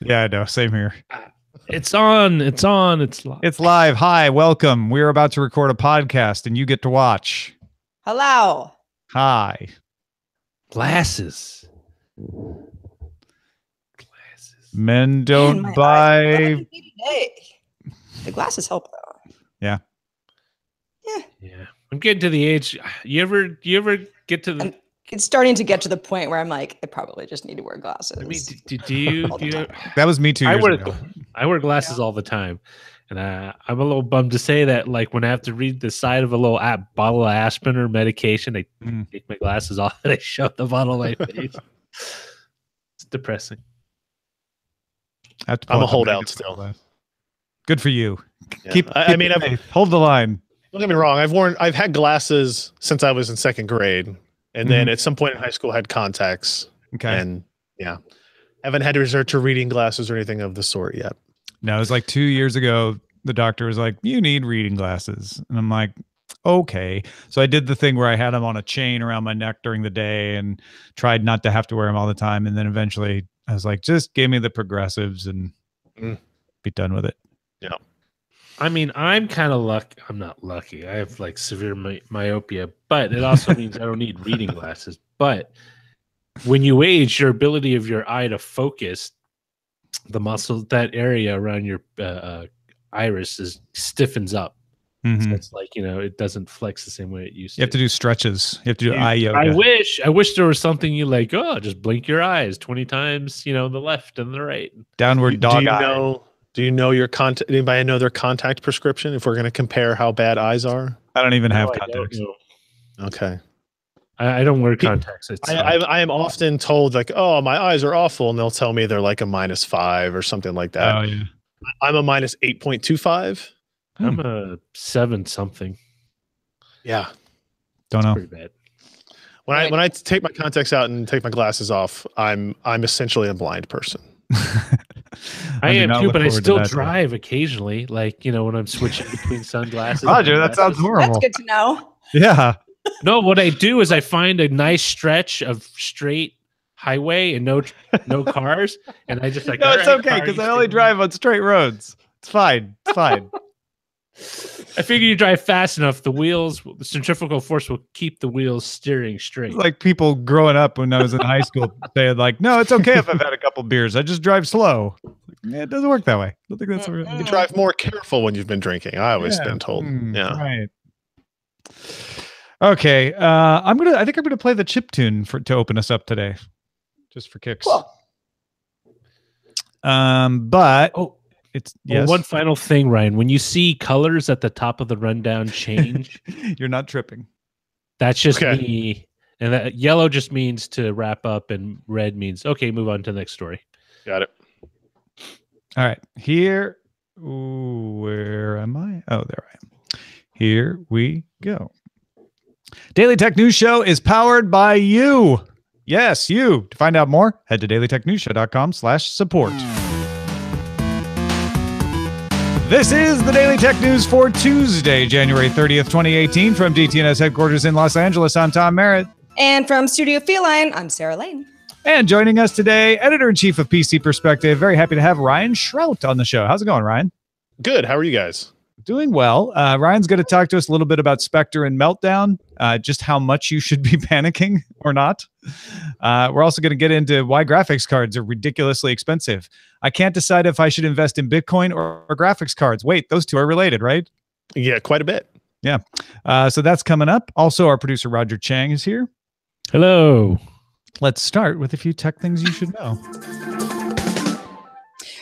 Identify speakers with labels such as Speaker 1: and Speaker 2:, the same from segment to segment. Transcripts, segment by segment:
Speaker 1: Yeah, I know. Same here.
Speaker 2: It's on. It's on. It's live.
Speaker 1: It's live. Hi, welcome. We're about to record a podcast, and you get to watch.
Speaker 3: Hello.
Speaker 1: Hi.
Speaker 2: Glasses.
Speaker 1: Men don't
Speaker 3: Man,
Speaker 1: buy.
Speaker 3: The glasses help though.
Speaker 1: Yeah.
Speaker 2: Yeah. I'm getting to the age. You ever get to the?
Speaker 3: It's starting to get to the point where I'm like, I probably just need to wear glasses.
Speaker 2: I mean, do you?
Speaker 1: That was me 2 years ago.
Speaker 2: I wear glasses all the time, and I'm a little bummed to say that. Like when I have to read the side of a little bottle of aspirin or medication, I take my glasses off and I shove the bottle on my face. It's depressing.
Speaker 4: I'm a holdout still.
Speaker 1: Good for you.
Speaker 4: Yeah.
Speaker 1: Keep hold the line.
Speaker 4: Don't get me wrong. I've had glasses since I was in second grade, and then at some point in high school had contacts.
Speaker 1: Okay.
Speaker 4: And yeah, haven't had to resort to reading glasses or anything of the sort yet.
Speaker 1: No, it was like 2 years ago. The doctor was like, "You need reading glasses," and I'm like, "Okay." So I did the thing where I had them on a chain around my neck during the day and tried not to have to wear them all the time. And then eventually, I was like, "Just give me the progressives and be done with it."
Speaker 4: Yeah.
Speaker 2: I mean, I'm kind of lucky. I'm not lucky. I have like severe myopia, but it also means I don't need reading glasses. But when you age, your ability of your eye to focus, the muscle, that area around your iris stiffens up. So it's like, it doesn't flex the same way it used to.
Speaker 1: You have to do stretches. You have to do eye yoga.
Speaker 2: I wish there was something you like, just blink your eyes 20 times, the left and the right.
Speaker 1: Downward dog eye.
Speaker 4: Do you know your contact? Anybody know their contact prescription? If we're going to compare how bad eyes are,
Speaker 1: I don't even have contacts.
Speaker 4: Okay,
Speaker 2: I don't wear contacts.
Speaker 4: I am often told like, "Oh, my eyes are awful," and they'll tell me they're like a -5 or something like that.
Speaker 1: Oh yeah,
Speaker 4: I'm a -8.25.
Speaker 2: I'm a 7 something.
Speaker 4: Yeah,
Speaker 1: don't know.
Speaker 2: Pretty bad.
Speaker 4: When I take my contacts out and take my glasses off, I'm essentially a blind person.
Speaker 2: I am too, but I still drive occasionally. Like, when I'm switching between sunglasses.
Speaker 1: Roger, that sounds horrible.
Speaker 3: That's good to know.
Speaker 1: Yeah.
Speaker 2: No, what I do is I find a nice stretch of straight highway and no cars, and I just like.
Speaker 1: No, it's okay because I only drive on straight roads. It's fine. It's fine.
Speaker 2: I figure you drive fast enough, the centrifugal force will keep the wheels steering straight.
Speaker 1: Like people growing up when I was in high school saying like, no, it's okay if I've had a couple beers. I just drive slow. It doesn't work that way. I don't think that's
Speaker 4: You drive more careful when you've been drinking. I always been told. Yeah.
Speaker 1: Right. Okay. I think I'm gonna play the chip tune to open us up today. Just for kicks.
Speaker 3: Cool.
Speaker 1: But it's yes.
Speaker 2: One final thing, Ryan. When you see colors at the top of the rundown change,
Speaker 1: you're not tripping.
Speaker 2: That's just me. And that yellow just means to wrap up, and red means okay, move on to the next story.
Speaker 4: Got it.
Speaker 1: All right. Here. Ooh, where am I? Oh, there I am. Here we go. Daily Tech News Show is powered by you. Yes, you. To find out more, head to dailytechnewsshow.com/support. This is the Daily Tech News for Tuesday, January 30th, 2018. From DTNS headquarters in Los Angeles, I'm Tom Merritt.
Speaker 3: And from Studio Feline, I'm Sarah Lane.
Speaker 1: And joining us today, Editor-in-Chief of PC Perspective. Very happy to have Ryan Shrout on the show. How's it going, Ryan?
Speaker 4: Good. How are you guys?
Speaker 1: Doing well. Ryan's going to talk to us a little bit about Spectre and Meltdown, just how much you should be panicking or not. We're also going to get into why graphics cards are ridiculously expensive. I can't decide if I should invest in Bitcoin or graphics cards. Wait, those two are related, right?
Speaker 4: Yeah, quite a bit.
Speaker 1: Yeah. So that's coming up. Also, our producer, Roger Chang, is here.
Speaker 2: Hello.
Speaker 1: Let's start with a few tech things you should know.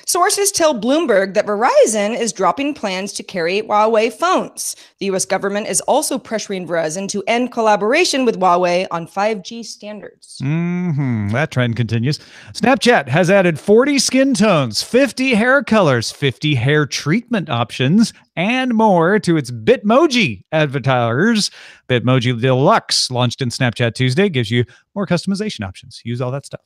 Speaker 3: Sources tell Bloomberg that Verizon is dropping plans to carry Huawei phones. The U.S. government is also pressuring Verizon to end collaboration with Huawei on 5G standards.
Speaker 1: That trend continues. Snapchat has added 40 skin tones, 50 hair colors, 50 hair treatment options, and more to its Bitmoji advertisers. Bitmoji Deluxe, launched in Snapchat Tuesday, gives you more customization options. Use all that stuff.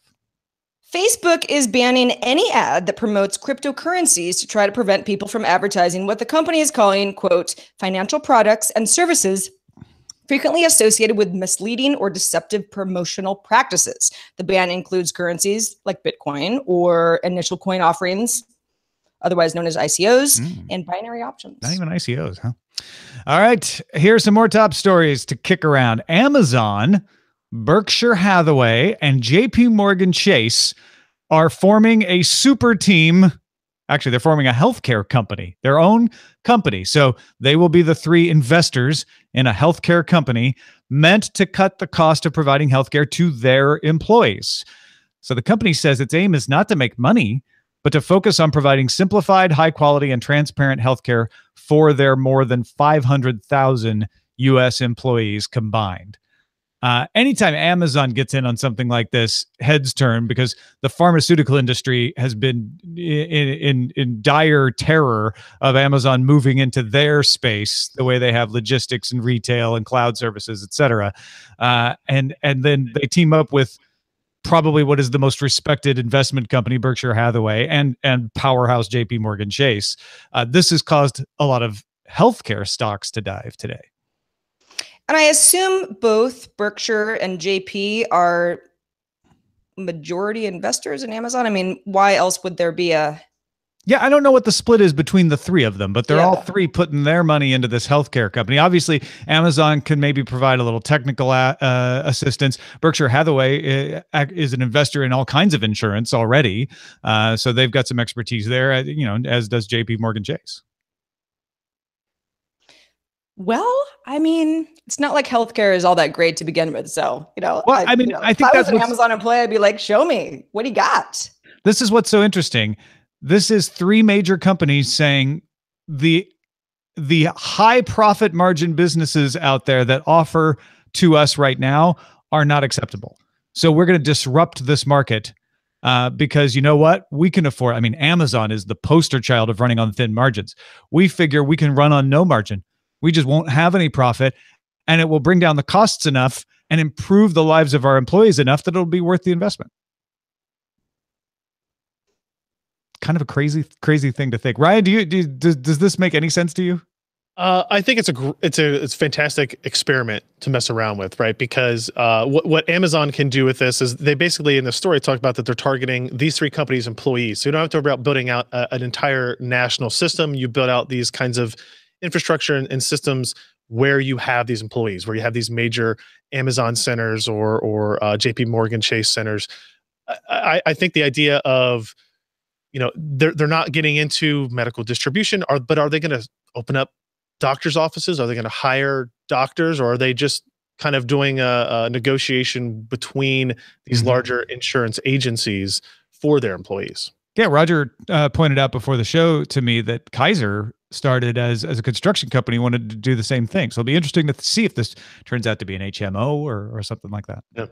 Speaker 3: Facebook is banning any ad that promotes cryptocurrencies to try to prevent people from advertising what the company is calling, quote, financial products and services frequently associated with misleading or deceptive promotional practices. The ban includes currencies like Bitcoin or initial coin offerings, otherwise known as ICOs, and binary options.
Speaker 1: Not even ICOs, huh? All right, here's some more top stories to kick around. Amazon, Berkshire Hathaway, and JP Morgan Chase are forming a super team. Actually, they're forming a healthcare company, their own company. So they will be the three investors in a healthcare company meant to cut the cost of providing healthcare to their employees. So the company says its aim is not to make money, but to focus on providing simplified, high quality, and transparent healthcare for their more than 500,000 U.S. employees combined. Anytime Amazon gets in on something like this, heads turn, because the pharmaceutical industry has been in dire terror of Amazon moving into their space, the way they have logistics and retail and cloud services, et cetera. And then they team up with probably what is the most respected investment company, Berkshire Hathaway, and powerhouse JP Morgan Chase. This has caused a lot of healthcare stocks to dive today.
Speaker 3: And I assume both Berkshire and JP are majority investors in Amazon. I mean, why else would there be a...
Speaker 1: Yeah, I don't know what the split is between the three of them, but they're all three putting their money into this healthcare company. Obviously, Amazon can maybe provide a little technical assistance. Berkshire Hathaway is an investor in all kinds of insurance already, so they've got some expertise there, as does JP Morgan Chase.
Speaker 3: Well, I mean, it's not like healthcare is all that great to begin with. So, I think if I was an Amazon employee, I'd be like, show me, what do you got?
Speaker 1: This is what's so interesting. This is three major companies saying the high profit margin businesses out there that offer to us right now are not acceptable. So we're going to disrupt this market because you know what? We can afford, Amazon is the poster child of running on thin margins. We figure we can run on no margin. We just won't have any profit, and it will bring down the costs enough and improve the lives of our employees enough that it'll be worth the investment. Kind of a crazy thing to think. Ryan, does this make any sense to you?
Speaker 4: I think it's a fantastic experiment to mess around with, right? Because what Amazon can do with this is they basically in the story talk about that they're targeting these three companies' employees. So you don't have to worry about building out an entire national system. You build out these kinds of infrastructure and systems where you have these employees, where you have these major Amazon centers or JP Morgan Chase centers. I think the idea of, they're not getting into medical distribution, but are they going to open up doctors' offices? Are they going to hire doctors, or are they just kind of doing a negotiation between these larger insurance agencies for their employees?
Speaker 1: Yeah, Roger pointed out before the show to me that Kaiser started as a construction company, wanted to do the same thing. So it'll be interesting to see if this turns out to be an HMO or something like that.
Speaker 4: Yeah.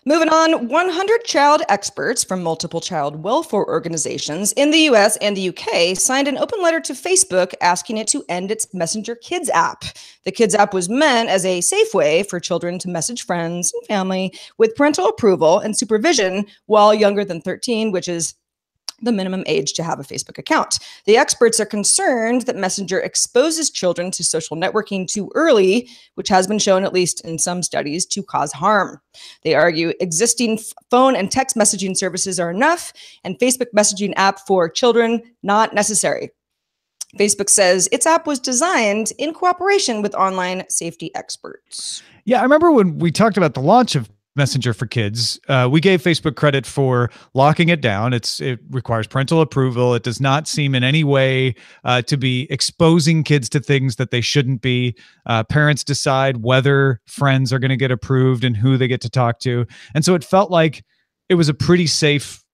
Speaker 3: Moving on, 100 child experts from multiple child welfare organizations in the US and the UK signed an open letter to Facebook asking it to end its Messenger Kids app. The Kids app was meant as a safe way for children to message friends and family with parental approval and supervision while younger than 13, which is the minimum age to have a Facebook account. The experts are concerned that Messenger exposes children to social networking too early, which has been shown, at least in some studies, to cause harm. They argue existing phone and text messaging services are enough, and Facebook messaging app for children not necessary. Facebook says its app was designed in cooperation with online safety experts.
Speaker 1: Yeah, I remember when we talked about the launch of Messenger for Kids, we gave Facebook credit for locking it down. It requires parental approval. It does not seem in any way to be exposing kids to things that they shouldn't be. Parents decide whether friends are going to get approved and who they get to talk to. And so it felt like it was a pretty safe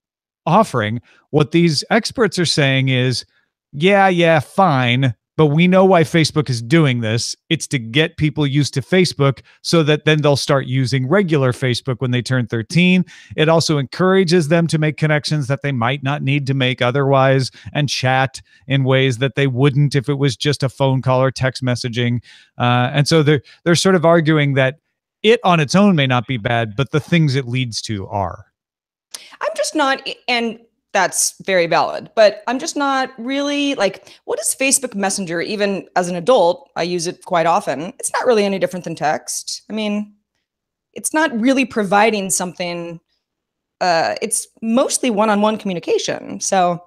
Speaker 1: offering. What these experts are saying is, yeah, fine, but we know why Facebook is doing this. It's to get people used to Facebook so that then they'll start using regular Facebook when they turn 13. It also encourages them to make connections that they might not need to make otherwise and chat in ways that they wouldn't if it was just a phone call or text messaging. And so they're sort of arguing that it on its own may not be bad, but the things it leads to are.
Speaker 3: I'm just not, and that's very valid. But I'm just not really like, what is Facebook Messenger? Even as an adult, I use it quite often. It's not really any different than text. I mean, it's not really providing something. It's mostly one-on-one communication. So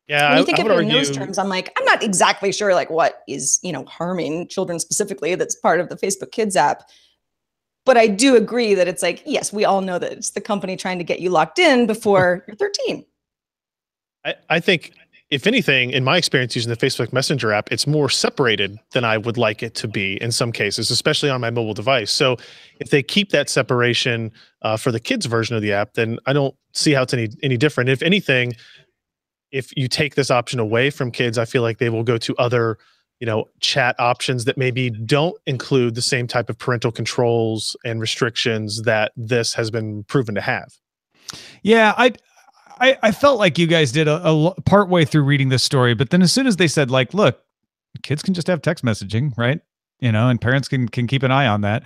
Speaker 4: Yeah,
Speaker 3: when you think
Speaker 4: I
Speaker 3: of
Speaker 4: would
Speaker 3: it in
Speaker 4: argue.
Speaker 3: those terms, I'm like, I'm not exactly sure like what is, harming children specifically that's part of the Facebook Kids app. But I do agree that it's like, yes, we all know that it's the company trying to get you locked in before you're 13.
Speaker 4: I think, if anything, in my experience using the Facebook Messenger app, it's more separated than I would like it to be in some cases, especially on my mobile device. So if they keep that separation for the kids version of the app, then I don't see how it's any different. If anything, if you take this option away from kids, I feel like they will go to other, chat options that maybe don't include the same type of parental controls and restrictions that this has been proven to have.
Speaker 1: Yeah, I felt like you guys did a part way through reading this story, but then as soon as they said like, look, kids can just have text messaging, right? And parents can keep an eye on that.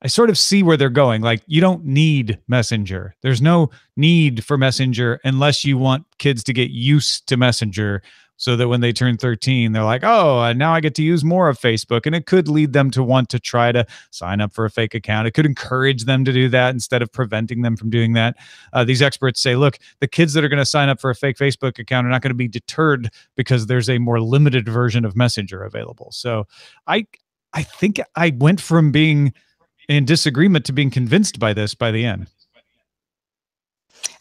Speaker 1: I sort of see where they're going. Like, you don't need Messenger. There's no need for Messenger unless you want kids to get used to Messenger so that when they turn 13, they're like, oh, now I get to use more of Facebook. And it could lead them to want to try to sign up for a fake account. It could encourage them to do that instead of preventing them from doing that. These experts say, look, the kids that are going to sign up for a fake Facebook account are not going to be deterred because there's a more limited version of Messenger available. So I think I went from being in disagreement to being convinced by this by the end.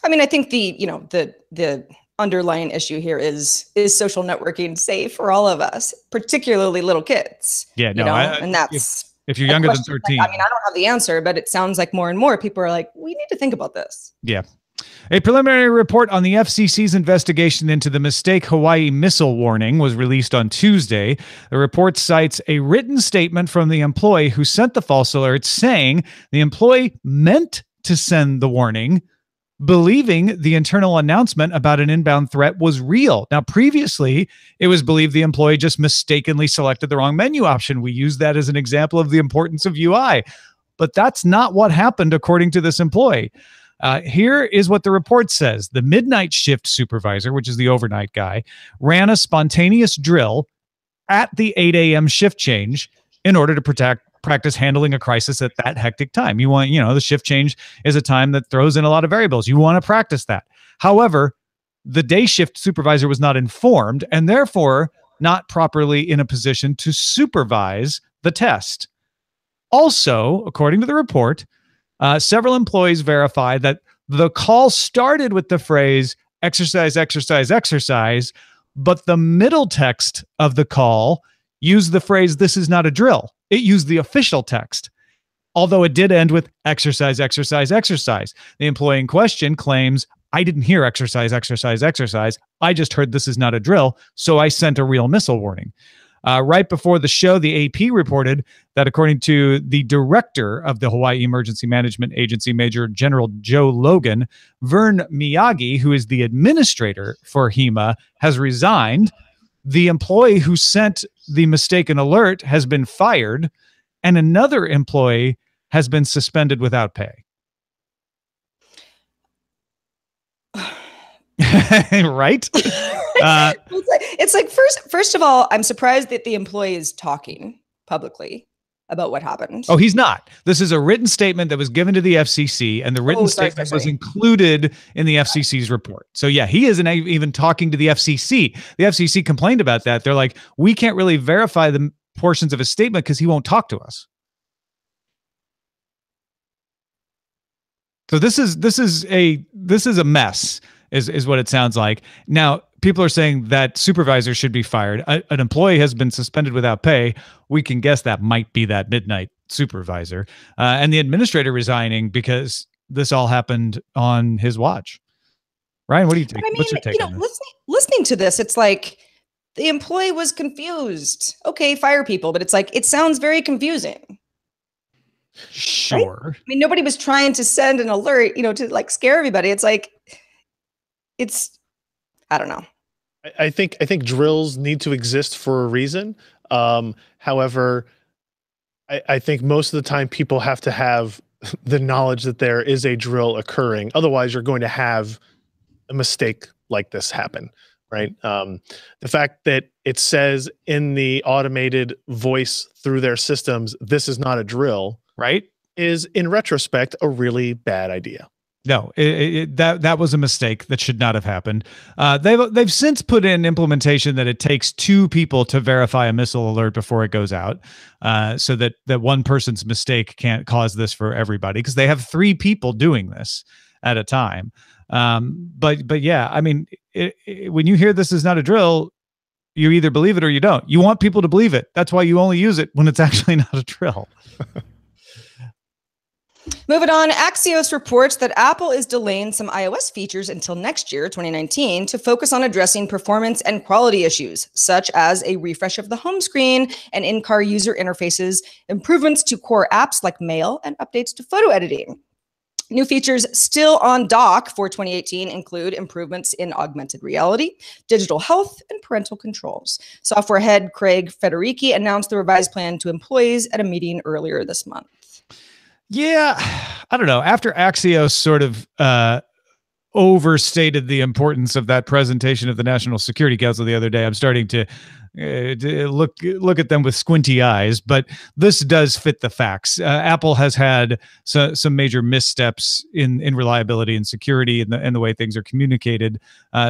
Speaker 3: I mean, I think the underlying issue here is social networking safe for all of us, particularly little kids?
Speaker 1: Yeah, no,
Speaker 3: and that's
Speaker 1: if you're younger than 13.
Speaker 3: I mean, I don't have the answer, but it sounds like more and more people are like, we need to think about this.
Speaker 1: Yeah. A preliminary report on the FCC's investigation into the mistake Hawaii missile warning was released on Tuesday. The report cites a written statement from the employee who sent the false alert saying the employee meant to send the warning, believing the internal announcement about an inbound threat was real. Now, previously, it was believed the employee just mistakenly selected the wrong menu option. We use that as an example of the importance of UI. But that's not what happened, according to this employee. Here is what the report says. The midnight shift supervisor, which is the overnight guy, ran a spontaneous drill at the 8 a.m. shift change in order to practice handling a crisis at that hectic time. You want, the shift change is a time that throws in a lot of variables. You want to practice that. However, the day shift supervisor was not informed and therefore not properly in a position to supervise the test. Also, according to the report, several employees verified that the call started with the phrase exercise, exercise, exercise, but the middle text of the call used the phrase, this is not a drill. It used the official text, although it did end with exercise, exercise, exercise. The employee in question claims, I didn't hear exercise, exercise, exercise. I just heard this is not a drill, so I sent a real missile warning. Right before the show, the AP reported that according to the director of the Hawaii Emergency Management Agency, Major General Joe Logan, Vern Miyagi, who is the administrator for HEMA, has resigned. The employee who sent the mistaken alert has been fired, and another employee has been suspended without pay. Right?
Speaker 3: It's like first of all, I'm surprised that the employee is talking publicly about what happened.
Speaker 1: Oh, he's not. This is a written statement that was given to the FCC, and the written statement was included in the FCC's report. So yeah, he isn't even talking to the FCC. The FCC complained about that. They're like, we can't really verify the portions of his statement because he won't talk to us. So this is a mess. Is what it sounds like. Now, people are saying that supervisor should be fired. An employee has been suspended without pay. We can guess that might be that midnight supervisor. And the administrator resigning because this all happened on his watch. Ryan, what do you think? What's your take on this?
Speaker 3: Listening to this, it's like the employee was confused. Okay, fire people, but it's like, it sounds very confusing.
Speaker 1: Sure.
Speaker 3: Right? I mean, nobody was trying to send an alert, to like scare everybody. It's like, I don't know.
Speaker 4: I think drills need to exist for a reason. However, I think most of the time people have to have the knowledge that there is a drill occurring. Otherwise, you're going to have a mistake like this happen, right? The fact that it says in the automated voice through their systems, this is not a drill,
Speaker 1: right?
Speaker 4: Is in retrospect a really bad idea.
Speaker 1: No, that was a mistake that should not have happened. They've since put in implementation that it takes 2 people to verify a missile alert before it goes out, so that one person's mistake can't cause this for everybody, because they have 3 people doing this at a time. But yeah, I mean, when you hear this is not a drill, you either believe it or you don't. You want people to believe it. That's why you only use it when it's actually not a drill.
Speaker 3: Moving on, Axios reports that Apple is delaying some iOS features until next year, 2019, to focus on addressing performance and quality issues, such as a refresh of the home screen and in-car user interfaces, improvements to core apps like Mail, and updates to photo editing. New features still on dock for 2018 include improvements in augmented reality, digital health, and parental controls. Software head Craig Federighi announced the revised plan to employees at a meeting earlier this month.
Speaker 1: Yeah, I don't know. After Axios sort of overstated the importance of that presentation of the National Security Council the other day, I'm starting to look at them with squinty eyes. But this does fit the facts. Apple has had some major missteps in reliability and security and the way things are communicated.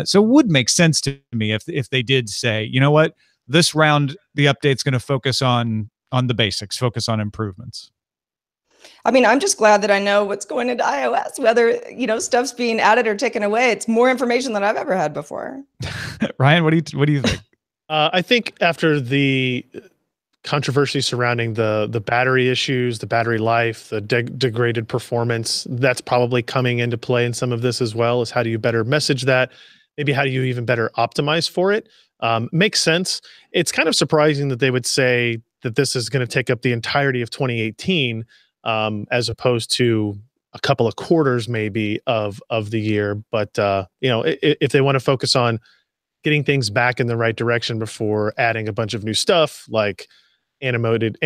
Speaker 1: So it would make sense to me if they did say, you know what, this round the update's going to focus on the basics, focus on improvements.
Speaker 3: I mean, I'm just glad that I know what's going into iOS, whether, stuff's being added or taken away. It's more information than I've ever had before.
Speaker 1: Ryan, what do you think?
Speaker 4: I think after the controversy surrounding the battery issues, the battery life, the degraded performance, that's probably coming into play in some of this as well. Is how do you better message that? Maybe how do you even better optimize for it? Makes sense. It's kind of surprising that they would say that this is going to take up the entirety of 2018. As opposed to a couple of quarters maybe of the year. But, if they want to focus on getting things back in the right direction before adding a bunch of new stuff like animated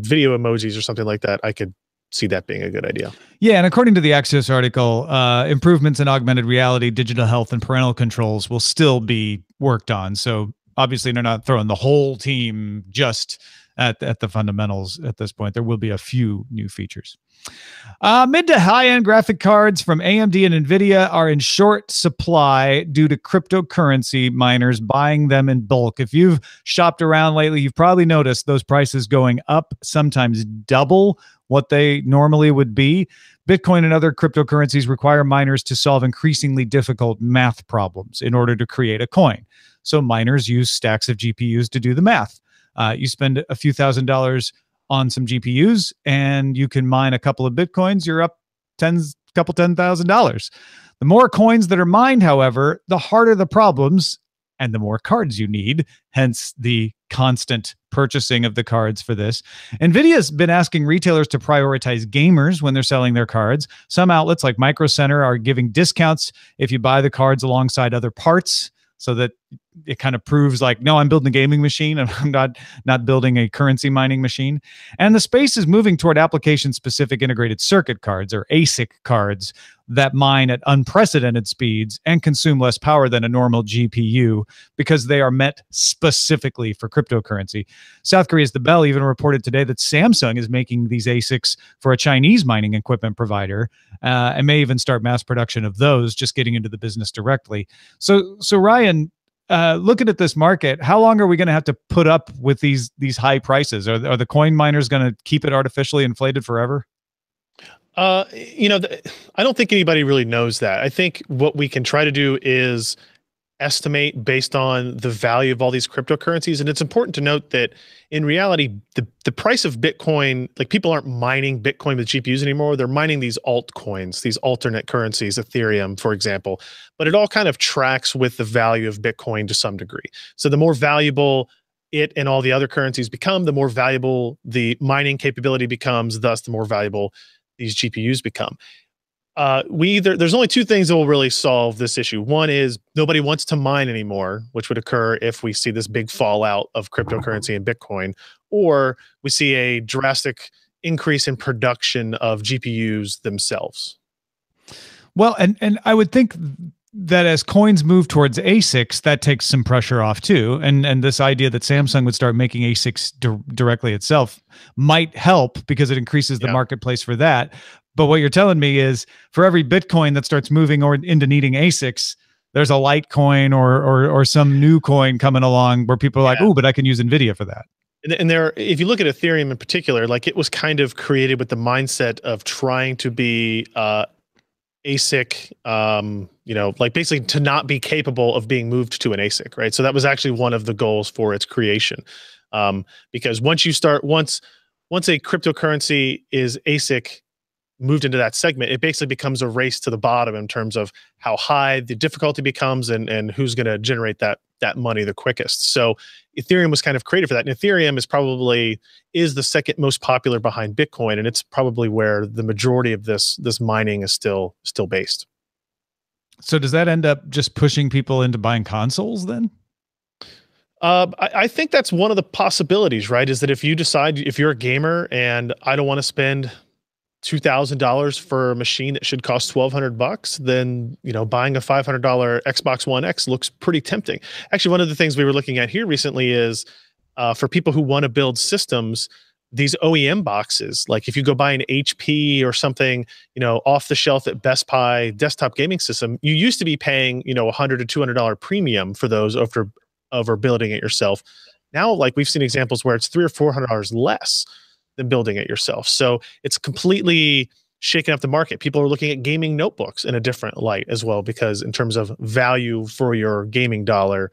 Speaker 4: video emojis or something like that, I could see that being a good idea.
Speaker 1: Yeah, and according to the Axios article, improvements in augmented reality, digital health, and parental controls will still be worked on. So obviously they're not throwing the whole team just at the fundamentals at this point. There will be a few new features. Mid to high-end graphic cards from AMD and NVIDIA are in short supply due to cryptocurrency miners buying them in bulk. If you've shopped around lately, you've probably noticed those prices going up, sometimes double what they normally would be. Bitcoin and other cryptocurrencies require miners to solve increasingly difficult math problems in order to create a coin. So miners use stacks of GPUs to do the math. You spend a few $1,000s on some GPUs and you can mine a couple of Bitcoins, you're up $10,000. The more coins that are mined, however, the harder the problems and the more cards you need, hence the constant purchasing of the cards for this. NVIDIA's been asking retailers to prioritize gamers when they're selling their cards. Some outlets like Micro Center are giving discounts if you buy the cards alongside other parts, so that it kind of proves like, no, I'm building a gaming machine and I'm not building a currency mining machine. And the space is moving toward application-specific integrated circuit cards, or ASIC cards, that mine at unprecedented speeds and consume less power than a normal GPU because they are meant specifically for cryptocurrency. South Korea's The Bell even reported today that Samsung is making these ASICs for a Chinese mining equipment provider, and may even start mass production of those, just getting into the business directly. So Ryan, looking at this market, how long are we going to have to put up with these high prices? Are the coin miners going to keep it artificially inflated forever?
Speaker 4: I don't think anybody really knows that. I think what we can try to do is estimate based on the value of all these cryptocurrencies. And it's important to note that in reality, the price of Bitcoin, like, people aren't mining Bitcoin with GPUs anymore. They're mining these altcoins, these alternate currencies, Ethereum, for example. But it all kind of tracks with the value of Bitcoin to some degree. So the more valuable it and all the other currencies become, the more valuable the mining capability becomes, thus the more valuable these GPUs become. There's only 2 things that will really solve this issue. One is nobody wants to mine anymore, which would occur if we see this big fallout of cryptocurrency and Bitcoin, or we see a drastic increase in production of GPUs themselves.
Speaker 1: Well, and I would think that as coins move towards ASICs, that takes some pressure off too. And this idea that Samsung would start making ASICs directly itself might help because it increases the marketplace for that. But what you're telling me is for every Bitcoin that starts moving into needing ASICs, there's a Litecoin or some new coin coming along where people are like, oh, but I can use NVIDIA for that.
Speaker 4: And there, if you look at Ethereum in particular, like it was kind of created with the mindset of trying to be ASIC, you know, like basically to not be capable of being moved to an ASIC, right? So that was actually one of the goals for its creation. Because once a cryptocurrency is ASIC moved into that segment, it basically becomes a race to the bottom in terms of how high the difficulty becomes and who's going to generate that money the quickest. So Ethereum was kind of created for that. And Ethereum is the second most popular behind Bitcoin. And it's probably where the majority of this mining is still based.
Speaker 1: So does that end up just pushing people into buying consoles then?
Speaker 4: I think that's one of the possibilities, right? Is that if you decide, if you're a gamer and I don't want to spend $2,000 for a machine that should cost $1,200, then, you know, buying a $500 Xbox One X looks pretty tempting. Actually, one of the things we were looking at here recently is for people who want to build systems, these OEM boxes, like if you go buy an HP or something, you know, off the shelf at Best Buy desktop gaming system, you used to be paying, you know, $100 to $200 premium for those over building it yourself. Now, like we've seen examples where it's $300 or $400 less than building it yourself. So it's completely shaken up the market. People are looking at gaming notebooks in a different light as well, because in terms of value for your gaming dollar,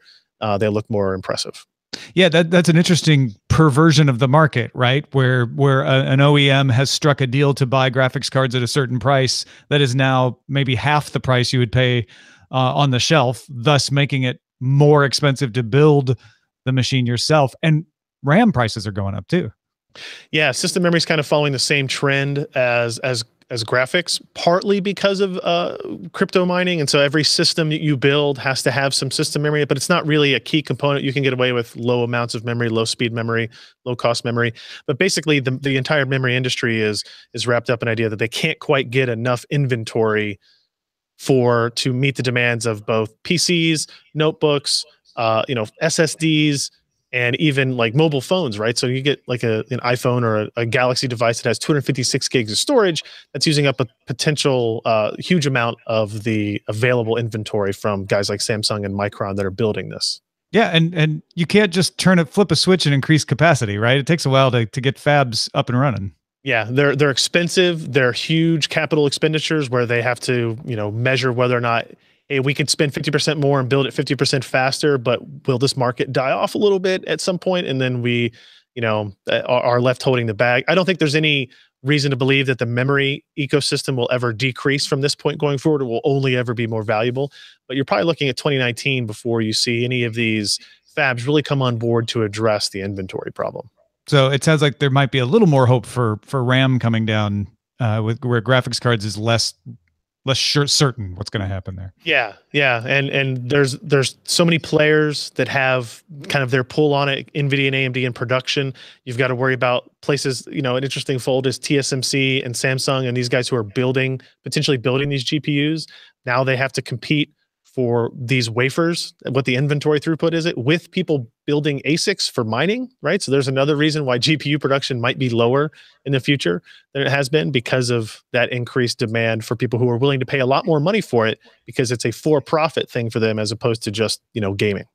Speaker 4: they look more impressive.
Speaker 1: Yeah, that's an interesting perversion of the market, right? Where an OEM has struck a deal to buy graphics cards at a certain price that is now maybe half the price you would pay on the shelf, thus making it more expensive to build the machine yourself. And RAM prices are going up too.
Speaker 4: Yeah, system memory is kind of following the same trend as graphics, partly because of crypto mining. And so every system that you build has to have some system memory, but it's not really a key component. You can get away with low amounts of memory, low speed memory, low cost memory. But basically the entire memory industry is wrapped up in the idea that they can't quite get enough inventory to meet the demands of both PCs, notebooks, you know, SSDs, and even like mobile phones, right? So you get like an iPhone or a Galaxy device that has 256 gigs of storage that's using up a potential huge amount of the available inventory from guys like Samsung and Micron that are building this.
Speaker 1: Yeah, and you can't just flip a switch and increase capacity, right? It takes a while to get fabs up and running.
Speaker 4: Yeah, they're expensive. They're huge capital expenditures where they have to, you know, measure whether or not, hey, we could spend 50% more and build it 50% faster, but will this market die off a little bit at some point? And then we, you know, are left holding the bag. I don't think there's any reason to believe that the memory ecosystem will ever decrease from this point going forward. It will only ever be more valuable. But you're probably looking at 2019 before you see any of these fabs really come on board to address the inventory problem.
Speaker 1: So it sounds like there might be a little more hope for RAM coming down with where graphics cards is less certain what's going to happen there.
Speaker 4: Yeah, and there's so many players that have kind of their pull on it. NVIDIA and AMD in production. You've got to worry about places. You know, an interesting fold is TSMC and Samsung and these guys who are potentially building these GPUs. Now they have to compete for these wafers, what the inventory throughput is with people building ASICs for mining, right? So there's another reason why GPU production might be lower in the future than it has been, because of that increased demand for people who are willing to pay a lot more money for it, because it's a for-profit thing for them as opposed to just, you know, gaming.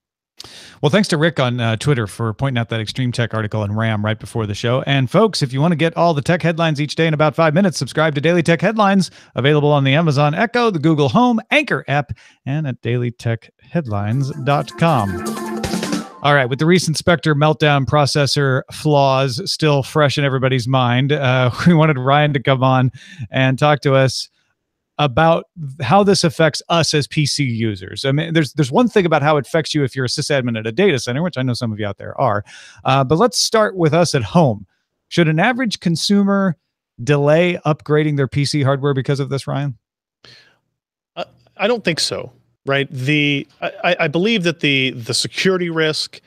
Speaker 1: Well, thanks to Rick on Twitter for pointing out that Extreme Tech article on RAM right before the show. And folks, if you want to get all the tech headlines each day in about 5 minutes, subscribe to Daily Tech Headlines, available on the Amazon Echo, the Google Home, Anchor app, and at dailytechheadlines.com. All right, with the recent Spectre Meltdown processor flaws still fresh in everybody's mind, we wanted Ryan to come on and talk to us about how this affects us as PC users. I mean, there's one thing about how it affects you if you're a sysadmin at a data center, which I know some of you out there are. But let's start with us at home. Should an average consumer delay upgrading their PC hardware because of this, Ryan?
Speaker 4: I don't think so, right? I believe that the security risk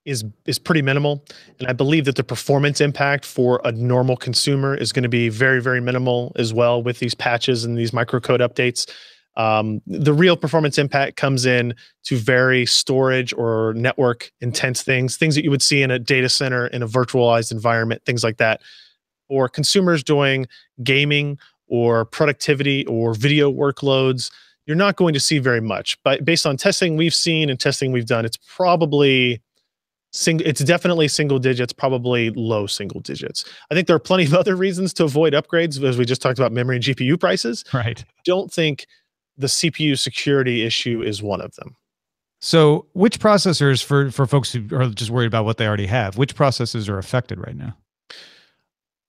Speaker 4: is pretty minimal, and I believe that the performance impact for a normal consumer is going to be very, very minimal as well with these patches and these microcode updates. The real performance impact comes in to very storage or network intense things that you would see in a data center, in a virtualized environment, things like that. Or consumers doing gaming or productivity or video workloads, you're not going to see very much. But based on testing we've seen and testing we've done, it's probably it's definitely single digits, probably low single digits. I think there are plenty of other reasons to avoid upgrades, as we just talked about memory and GPU prices.
Speaker 1: Right.
Speaker 4: Don't think the CPU security issue is one of them.
Speaker 1: So which processors, for folks who are just worried about what they already have, which processors are affected right now?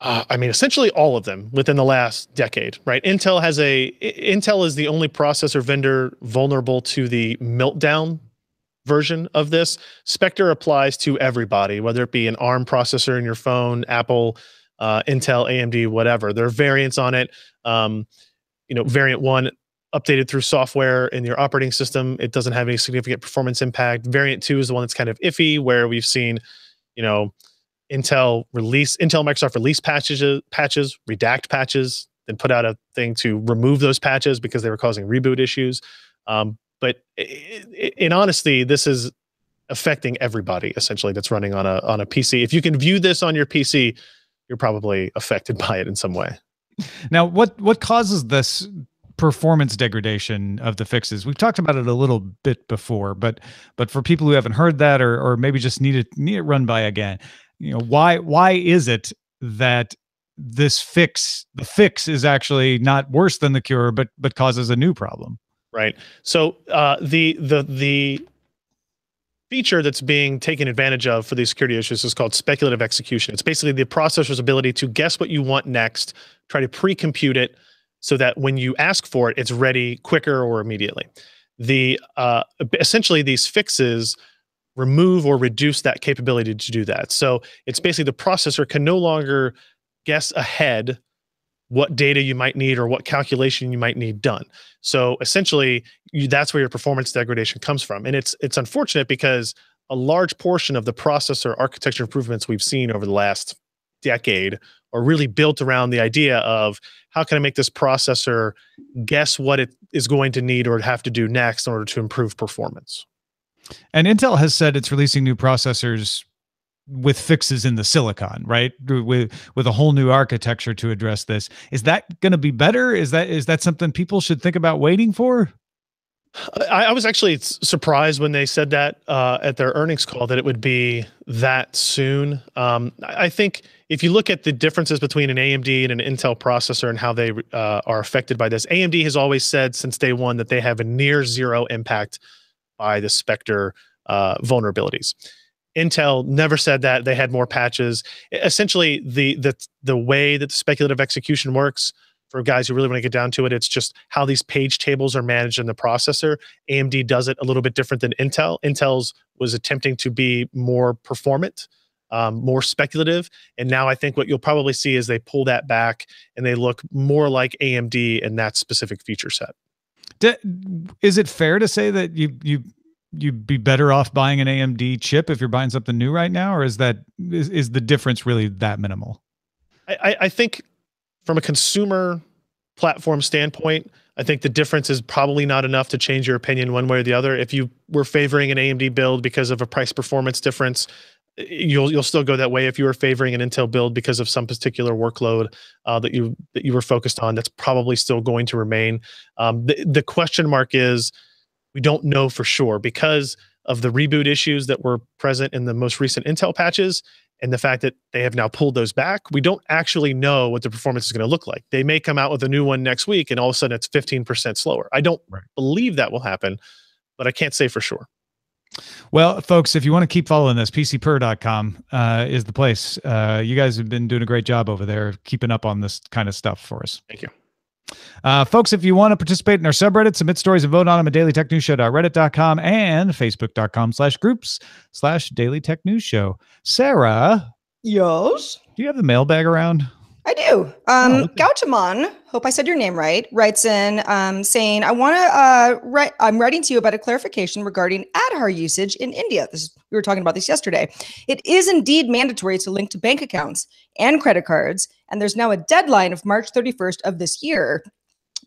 Speaker 4: I mean, essentially all of them within the last decade, right? Intel is the only processor vendor vulnerable to the Meltdown version of this. Spectre applies to everybody, whether it be an ARM processor in your phone, Apple, Intel, AMD, whatever. There are variants on it. Variant 1 updated through software in your operating system. It doesn't have any significant performance impact. Variant 2 is the one that's kind of iffy, where we've seen, Intel Microsoft release patches, redact patches, then put out a thing to remove those patches because they were causing reboot issues. But in honesty, this is affecting everybody essentially that's running on a PC. If you can view this on your PC, you're probably affected by it in some way.
Speaker 1: Now, what causes this performance degradation of the fixes? We've talked about it a little bit before, but for people who haven't heard that or maybe just need it run by again, why is it that the fix is actually not worse than the cure, but causes a new problem?
Speaker 4: Right. So the feature that's being taken advantage of for these security issues is called speculative execution. It's basically the processor's ability to guess what you want next, try to pre-compute it so that when you ask for it, it's ready quicker or immediately. Essentially, these fixes remove or reduce that capability to do that. So it's basically the processor can no longer guess ahead what data you might need or what calculation you might need done. So essentially, that's where your performance degradation comes from. And it's unfortunate because a large portion of the processor architecture improvements we've seen over the last decade are really built around the idea of how can I make this processor guess what it is going to need or have to do next in order to improve performance.
Speaker 1: And Intel has said it's releasing new processors with fixes in the silicon, right? With a whole new architecture to address this. Is that going to be better? Is that something people should think about waiting for?
Speaker 4: I was actually surprised when they said that at their earnings call that it would be that soon. I think if you look at the differences between an AMD and an Intel processor and how they are affected by this, AMD has always said since day one that they have a near zero impact by the Spectre vulnerabilities. Intel never said that. They had more patches. Essentially, the way that the speculative execution works, for guys who really want to get down to it, it's just how these page tables are managed in the processor. AMD does it a little bit different than Intel. Intel's was attempting to be more performant, more speculative. And now I think what you'll probably see is they pull that back and they look more like AMD in that specific feature set.
Speaker 1: Is it fair to say that you'd be better off buying an AMD chip if you're buying something new right now, or is the difference really that minimal?
Speaker 4: I think from a consumer platform standpoint, I think the difference is probably not enough to change your opinion one way or the other. If you were favoring an AMD build because of a price performance difference, you'll still go that way. If you were favoring an Intel build because of some particular workload that you were focused on, that's probably still going to remain. The question mark is, we don't know for sure because of the reboot issues that were present in the most recent Intel patches and the fact that they have now pulled those back. We don't actually know what the performance is going to look like. They may come out with a new one next week and all of a sudden it's 15% slower. I don't believe that will happen, but I can't say for sure.
Speaker 1: Well, folks, if you want to keep following this, PCPer.com is the place. You guys have been doing a great job over there keeping up on this kind of stuff for us.
Speaker 4: Thank you.
Speaker 1: Folks, if you want to participate in our subreddit, submit stories and vote on them at dailytechnewsshow.reddit.com and facebook.com/groups/dailytechnewsshow. Sarah?
Speaker 3: Yes?
Speaker 1: Do you have the mailbag around?
Speaker 3: I do. Gautaman, hope I said your name right, writes in saying, I'm writing to you about a clarification regarding Aadhaar usage in India. We were talking about this yesterday. It is indeed mandatory to link to bank accounts and credit cards, and there's now a deadline of March 31st of this year.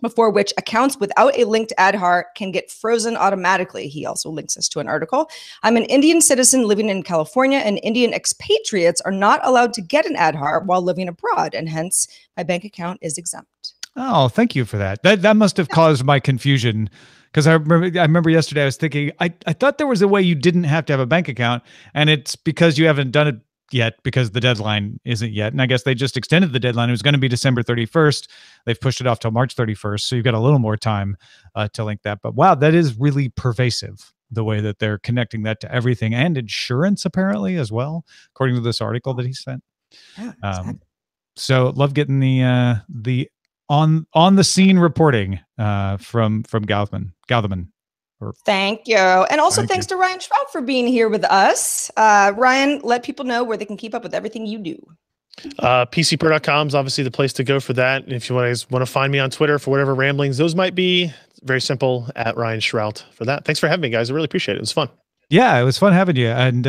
Speaker 3: before which accounts without a linked Aadhaar can get frozen automatically. He also links us to an article. I'm an Indian citizen living in California, and Indian expatriates are not allowed to get an Aadhaar while living abroad, and hence my bank account is exempt.
Speaker 1: Oh, thank you for that. That must have caused my confusion, because I remember yesterday I was thinking I thought there was a way you didn't have to have a bank account, and it's because you haven't done it yet because the deadline isn't yet. And I guess they just extended the deadline. It was going to be December 31st. They've pushed it off till March 31st. So you've got a little more time to link that. But wow, that is really pervasive, the way that they're connecting that to everything, and insurance apparently as well, according to this article that he sent.
Speaker 3: Yeah, exactly.
Speaker 1: So love getting the on the scene reporting from Galdeman.
Speaker 3: Thank you. And also
Speaker 1: Thank
Speaker 3: thanks
Speaker 1: you.
Speaker 3: to Ryan Shrout for being here with us. Ryan, let people know where they can keep up with everything you do.
Speaker 4: PCPer.com is obviously the place to go for that. And if you want to find me on Twitter for whatever ramblings those might be, very simple, at Ryan Shrout for that. Thanks for having me, guys. I really appreciate it. It was fun.
Speaker 1: Yeah, it was fun having you and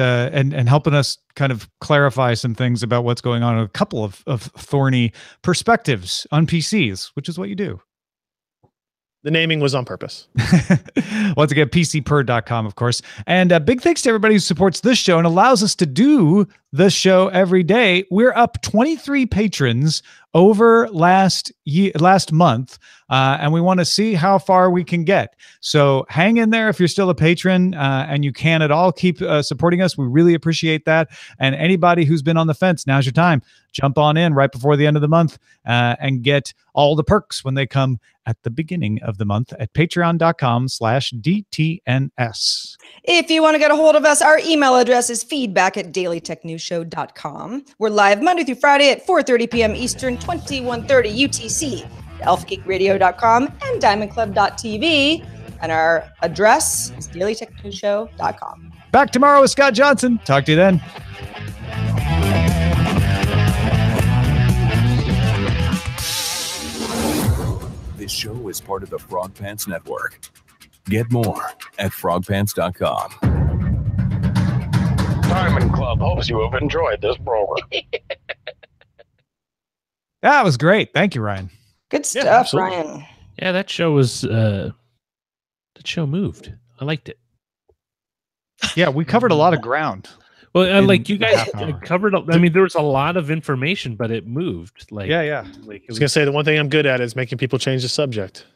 Speaker 1: helping us kind of clarify some things about what's going on, a couple of thorny perspectives on PCs, which is what you do.
Speaker 4: The naming was on purpose.
Speaker 1: Once again, PCPer.com, of course. And big thanks to everybody who supports this show and allows us to do this show every day. We're up 23 patrons over last month, and we want to see how far we can get. So hang in there if you're still a patron and you can at all keep supporting us. We really appreciate that. And anybody who's been on the fence, now's your time. Jump on in right before the end of the month and get all the perks when they come at the beginning of the month at patreon.com/DTNS.
Speaker 3: If you want to get a hold of us, our email address is feedback@dailytechnewsshow.com. We're live Monday through Friday at 4:30 p.m. Eastern, 2130 UTC, at elfgeekradio.com and diamondclub.tv. And our address is dailytechnewsshow.com.
Speaker 1: Back tomorrow with Scott Johnson. Talk to you then.
Speaker 5: This show is part of the Frog Pants Network. Get more at frogpants.com.
Speaker 6: Diamond Club hopes you have enjoyed this program.
Speaker 1: That was great. Thank you, Ryan.
Speaker 3: Good stuff,
Speaker 4: absolutely.
Speaker 3: Ryan.
Speaker 2: Yeah, that show was that show moved. I liked it.
Speaker 1: Yeah, we covered a lot of ground.
Speaker 2: Well,
Speaker 1: In
Speaker 2: like you guys
Speaker 1: half hour.
Speaker 2: covered. I mean, there was a lot of information, but it moved. Like,
Speaker 1: Yeah.
Speaker 2: like
Speaker 4: I was going to say the one thing I'm good at is making people change the subject.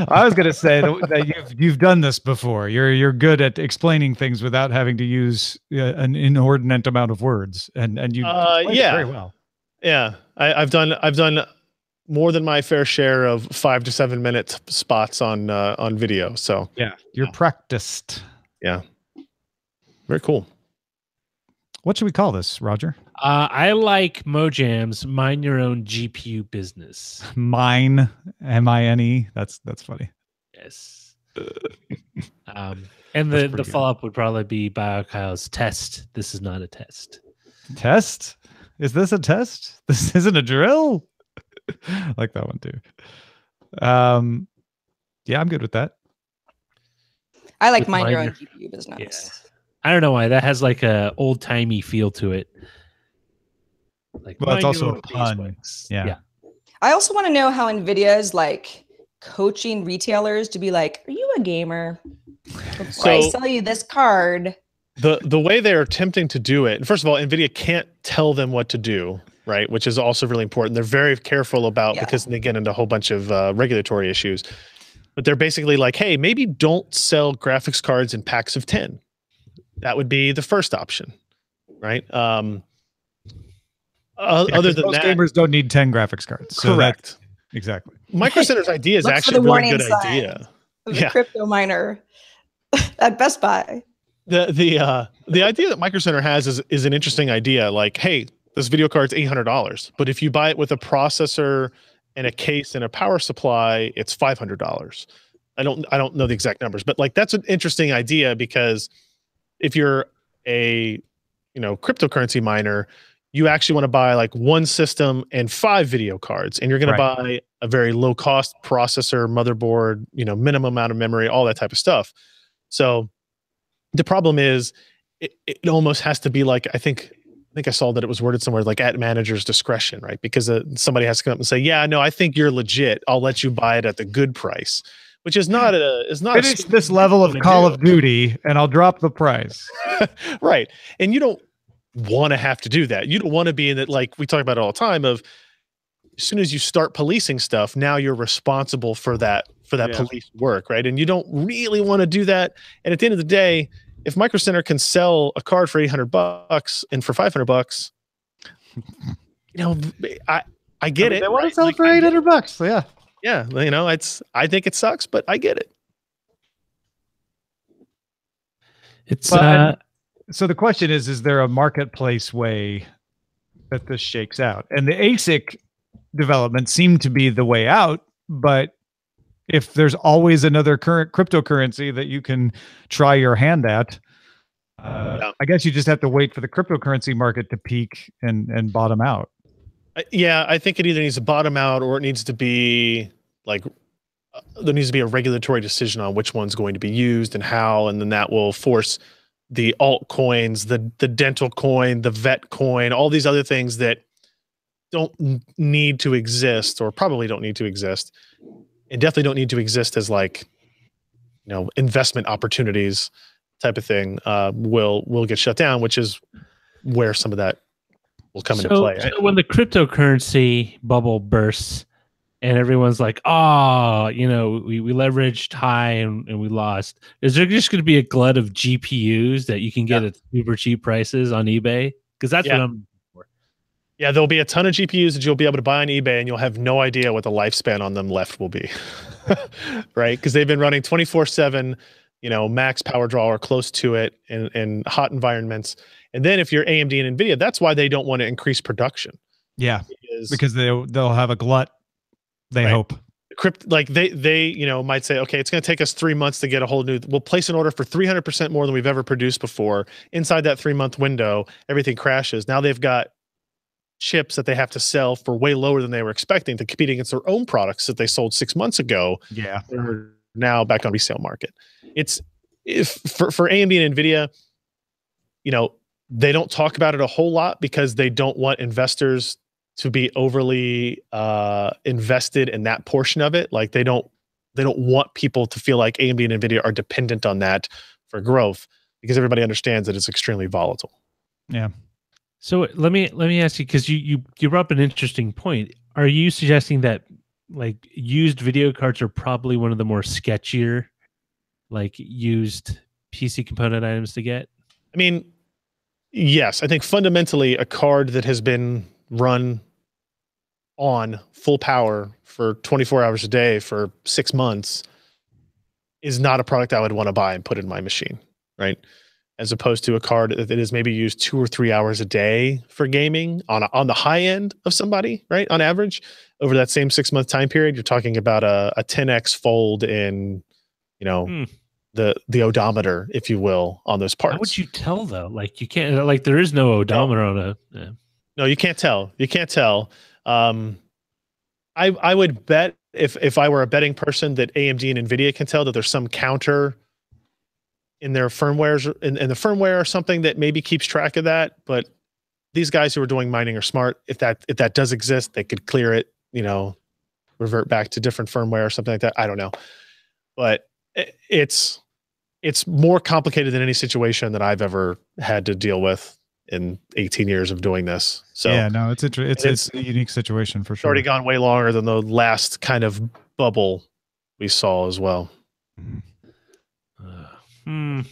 Speaker 1: I was going to say that you've done this before. You're good at explaining things without having to use an inordinate amount of words, and you explained it very well.
Speaker 4: Yeah, I've done more than my fair share of 5 to 7 minute spots on video. So
Speaker 1: Yeah, you're practiced.
Speaker 4: yeah, very cool.
Speaker 1: What should we call this, Roger?
Speaker 2: I like Mojam's mind your own GPU business.
Speaker 1: Mine, M-I-N-E. That's funny.
Speaker 2: Yes. And
Speaker 1: That's
Speaker 2: the
Speaker 1: pretty
Speaker 2: follow up would probably be BioKyle's test. This is not a test.
Speaker 1: Test? Is this a test? This isn't a drill? I like that one too. Yeah, I'm good with that.
Speaker 3: I like
Speaker 2: With
Speaker 3: mind your own
Speaker 2: mind
Speaker 3: GPU business.
Speaker 2: Yeah. I don't know why that has like a old timey feel to it. Like,
Speaker 1: Well, it's
Speaker 2: mind
Speaker 1: also
Speaker 2: your
Speaker 1: a
Speaker 2: own
Speaker 1: pun.
Speaker 2: beeswax.
Speaker 1: Yeah.
Speaker 3: I also want to know how NVIDIA is like coaching retailers to be like, are you a gamer? Before I
Speaker 4: So-
Speaker 3: sell you this card.
Speaker 4: The way they're attempting to do it, first of all, NVIDIA can't tell them what to do, right? Which is also really important. They're very careful about because they get into a whole bunch of regulatory issues. But they're basically like, hey, maybe don't sell graphics cards in packs of 10. That would be the first option, right? Other than
Speaker 1: most
Speaker 4: that,
Speaker 1: gamers don't need 10 graphics cards. So
Speaker 4: correct.
Speaker 1: Exactly.
Speaker 4: Micro Center's idea is
Speaker 3: Look for
Speaker 4: actually a
Speaker 3: the
Speaker 4: really
Speaker 3: warning
Speaker 4: good
Speaker 3: signs.
Speaker 4: idea.
Speaker 3: The
Speaker 4: Yeah.
Speaker 3: crypto miner at Best Buy.
Speaker 4: The idea that Micro Center has is an interesting idea. Like, hey, this video card's $800, but if you buy it with a processor and a case and a power supply, it's $500. I don't know the exact numbers, but like that's an interesting idea because if you're a cryptocurrency miner, you actually want to buy like one system and 5 video cards, and you're going to buy a very low cost processor, motherboard, minimum amount of memory, all that type of stuff. So the problem is it almost has to be like, I think I think I saw that it was worded somewhere like at manager's discretion, right? Because somebody has to come up and say, yeah, no, I think you're legit. I'll let you buy it at the good price, which is not
Speaker 1: finish this level of Call of Duty and I'll drop the price.
Speaker 4: Right. And you don't want to have to do that. You don't want to be in that, like we talk about it all the time, of as soon as you start policing stuff, now you're responsible for that police work, right? And you don't really want to do that. And at the end of the day, if Micro Center can sell a card for $800 and for $500, I get it.
Speaker 1: They want to sell it for $800. So yeah.
Speaker 4: Yeah. I think it sucks, but I get it.
Speaker 1: So the question is there a marketplace way that this shakes out? And the ASIC development seemed to be the way out, but if there's always another current cryptocurrency that you can try your hand at, I guess you just have to wait for the cryptocurrency market to peak and bottom out.
Speaker 4: Yeah, I think it either needs to bottom out or it needs to be like there needs to be a regulatory decision on which one's going to be used and how, and then that will force the altcoins, the dental coin, the vet coin, all these other things that don't need to exist or probably don't need to exist, and definitely don't need to exist as like, investment opportunities type of thing, will get shut down, which is where some of that will come into play.
Speaker 2: So when the cryptocurrency bubble bursts and everyone's like, oh, we leveraged high and we lost, is there just going to be a glut of GPUs that you can get at super cheap prices on eBay? Because that's what I'm looking for.
Speaker 4: Yeah, there'll be a ton of GPUs that you'll be able to buy on eBay, and you'll have no idea what the lifespan on them left will be, right? Because they've been running 24/7, max power draw or close to it in hot environments. And then if you're AMD and NVIDIA, that's why they don't want to increase production.
Speaker 1: Yeah, because they'll have a glut. They hope.
Speaker 4: Like they might say, okay, it's going to take us 3 months to get a whole new. We'll place an order for 300% more than we've ever produced before. Inside that 3-month window, everything crashes. Now they've got chips that they have to sell for way lower than they were expecting to compete against their own products that they sold 6 months ago.
Speaker 1: Yeah,
Speaker 4: they're now back on resale market. For AMD and NVIDIA, they don't talk about it a whole lot because they don't want investors to be overly invested in that portion of it. Like they don't want people to feel like AMD and NVIDIA are dependent on that for growth, because everybody understands that it's extremely volatile.
Speaker 1: Yeah.
Speaker 2: So let me ask you, because you brought up an interesting point. Are you suggesting that like used video cards are probably one of the more sketchier, like used PC component items to get?
Speaker 4: I mean, yes, I think fundamentally a card that has been run on full power for 24 hours a day for 6 months is not a product I would want to buy and put in my machine, right? As opposed to a card that is maybe used 2 or 3 hours a day for gaming on the high end of somebody, right? On average, over that same 6-month time period, you're talking about a 10x fold in, the odometer, if you will, on those parts.
Speaker 2: How would you tell though? Like you can't, like there is no odometer on a. Yeah.
Speaker 4: No, you can't tell. You can't tell. I would bet if I were a betting person that AMD and NVIDIA can tell that there's some counter in their firmwares in the firmware or something that maybe keeps track of that. But these guys who are doing mining are smart. If that does exist, they could clear it, revert back to different firmware or something like that. I don't know, but it's more complicated than any situation that I've ever had to deal with in 18 years of doing this. So
Speaker 1: yeah, no, it's a unique situation for sure.
Speaker 4: Already gone way longer than the last kind of bubble we saw as well.
Speaker 1: Well,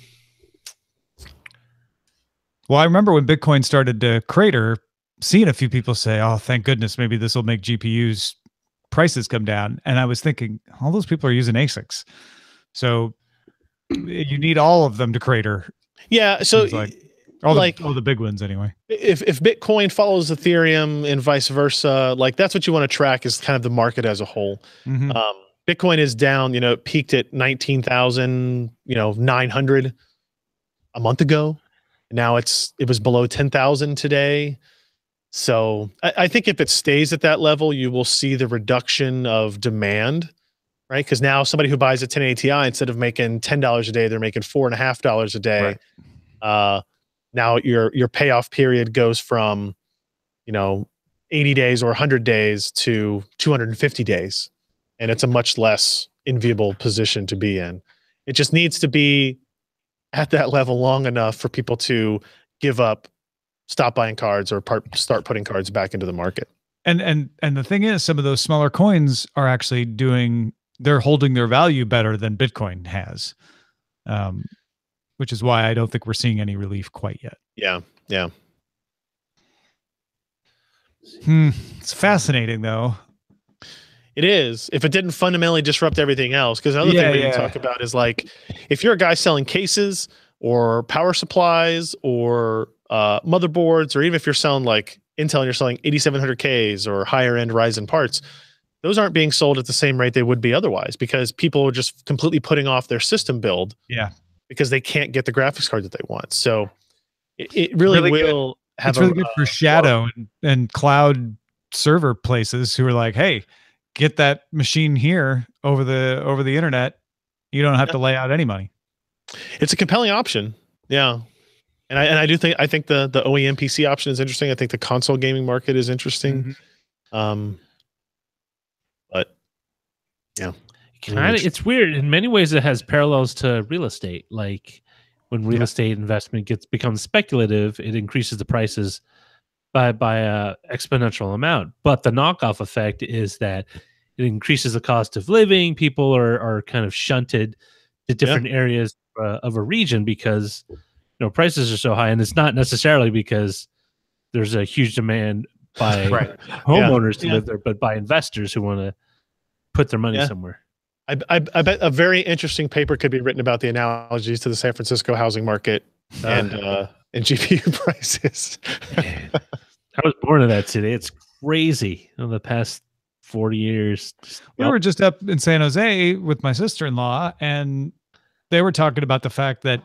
Speaker 1: I remember when Bitcoin started to crater, seeing a few people say, "Oh, thank goodness, maybe this will make GPUs prices come down." And I was thinking, all those people are using ASICs, so you need all of them to crater.
Speaker 4: Yeah, so
Speaker 1: all the big ones anyway.
Speaker 4: If Bitcoin follows Ethereum and vice versa, like that's what you want to track is kind of the market as a whole.
Speaker 1: Mm-hmm.
Speaker 4: Bitcoin is down, it peaked at 19,900 a month ago. Now it was below 10,000 today. So I think if it stays at that level, you will see the reduction of demand, right? Because now somebody who buys a 1080 Ti, instead of making $10 a day, they're making $4.50 a day.
Speaker 1: Right.
Speaker 4: now your payoff period goes from, 80 days or 100 days to 250 days. And it's a much less enviable position to be in. It just needs to be at that level long enough for people to give up, stop buying cards, or start putting cards back into the market.
Speaker 1: And the thing is, some of those smaller coins are actually they're holding their value better than Bitcoin has, which is why I don't think we're seeing any relief quite yet.
Speaker 4: Yeah.
Speaker 1: It's fascinating, though.
Speaker 4: It is, if it didn't fundamentally disrupt everything else. Because another thing we can talk about is, like, if you're a guy selling cases or power supplies or motherboards, or even if you're selling like Intel and you're selling 8700Ks or higher end Ryzen parts, those aren't being sold at the same rate they would be otherwise, because people are just completely putting off their system build because they can't get the graphics card that they want. So it really will have
Speaker 1: it's really good for shadow and cloud server places who are like, hey, get that machine here over the internet. You don't have to lay out any money.
Speaker 4: It's a compelling option. Yeah. And I think the OEM PC option is interesting. I think the console gaming market is interesting. But yeah,
Speaker 2: it's weird. In many ways, it has parallels to real estate. Like when real estate investment becomes speculative, it increases the prices by a exponential amount. But the knockoff effect is that it increases the cost of living. People are kind of shunted to different areas of a region because prices are so high, and it's not necessarily because there's a huge demand by homeowners to live there, but by investors who want to put their money somewhere.
Speaker 4: I bet a very interesting paper could be written about the analogies to the San Francisco housing market and GPU prices.
Speaker 2: I was born in that city. It's crazy. In the past 40 years.
Speaker 1: We were just up in San Jose with my sister-in-law, and they were talking about the fact that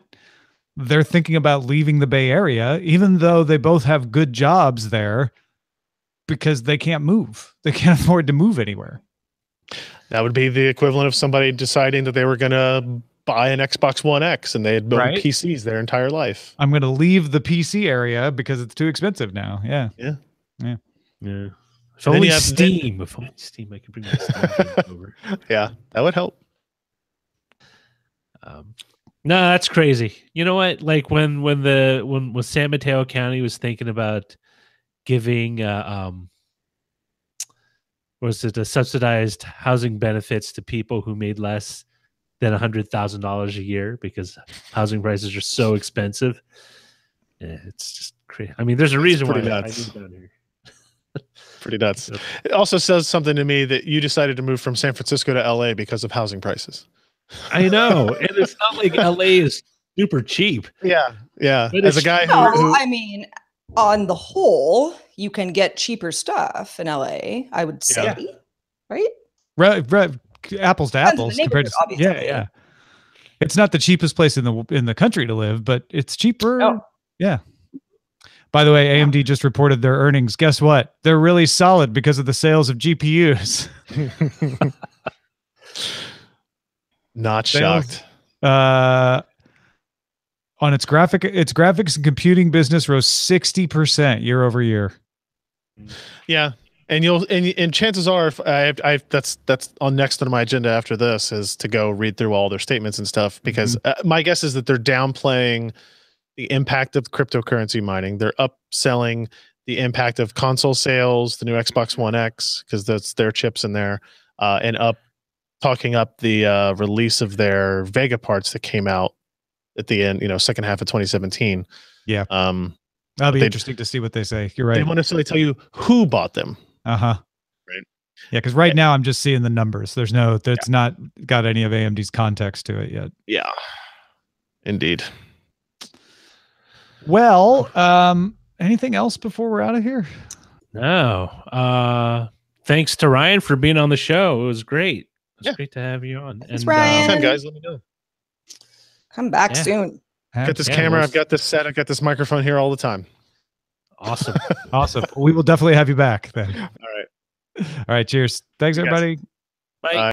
Speaker 1: they're thinking about leaving the Bay Area, even though they both have good jobs there, because they can't move. They can't afford to move anywhere.
Speaker 4: That would be the equivalent of somebody deciding that they were going to buy an Xbox One X and they had built PCs their entire life.
Speaker 1: I'm going to leave the PC area because it's too expensive now. Yeah.
Speaker 2: If only Steam. If only Steam, I could bring my Steam over.
Speaker 4: Yeah, that would help.
Speaker 2: No, that's crazy. You know what? Like when San Mateo County was thinking about giving subsidized housing benefits to people who made less than $100,000 a year because housing prices are so expensive. Yeah, it's just crazy. I mean, there's a reason why I moved down here.
Speaker 4: Pretty nuts. It also says something to me that you decided to move from San Francisco to LA because of housing prices.
Speaker 2: I know. And it's not like LA is super cheap.
Speaker 4: Yeah.
Speaker 2: But
Speaker 4: as a guy who
Speaker 3: I mean, on the whole, you can get cheaper stuff in LA, I would say. Right?
Speaker 1: Apples to apples compared to
Speaker 3: obviously.
Speaker 1: It's not the cheapest place in the country to live, but it's cheaper. Yeah. By the way, AMD just reported their earnings. Guess what? They're really solid because of the sales of GPUs.
Speaker 4: Not shocked.
Speaker 1: On its graphics and computing business rose 60% year over year.
Speaker 4: Yeah. And chances are, that's on next on my agenda after this is to go read through all their statements and stuff, because my guess is that they're downplaying the impact of cryptocurrency mining. They're upselling the impact of console sales, the new Xbox One X, because that's their chips in there, and talking up the release of their Vega parts that came out at the end, second half of 2017.
Speaker 1: Yeah. That'll be interesting to see what they say. You're right.
Speaker 4: They won't necessarily tell you who bought them.
Speaker 1: Right. Yeah, because now I'm just seeing the numbers. That's not got any of AMD's context to it yet.
Speaker 4: Yeah. Indeed.
Speaker 1: Well, anything else before we're out of here?
Speaker 2: No. Thanks to Ryan for being on the show. It was great. It was great to have you on.
Speaker 3: Thanks, Ryan.
Speaker 4: Anytime, guys, let me know.
Speaker 3: Come back soon.
Speaker 4: Got this camera. I've got this set. I've got this microphone here all the time.
Speaker 2: Awesome.
Speaker 1: Awesome. We will definitely have you back then.
Speaker 4: All right.
Speaker 1: All right. Cheers. Thanks, everybody.
Speaker 2: Bye.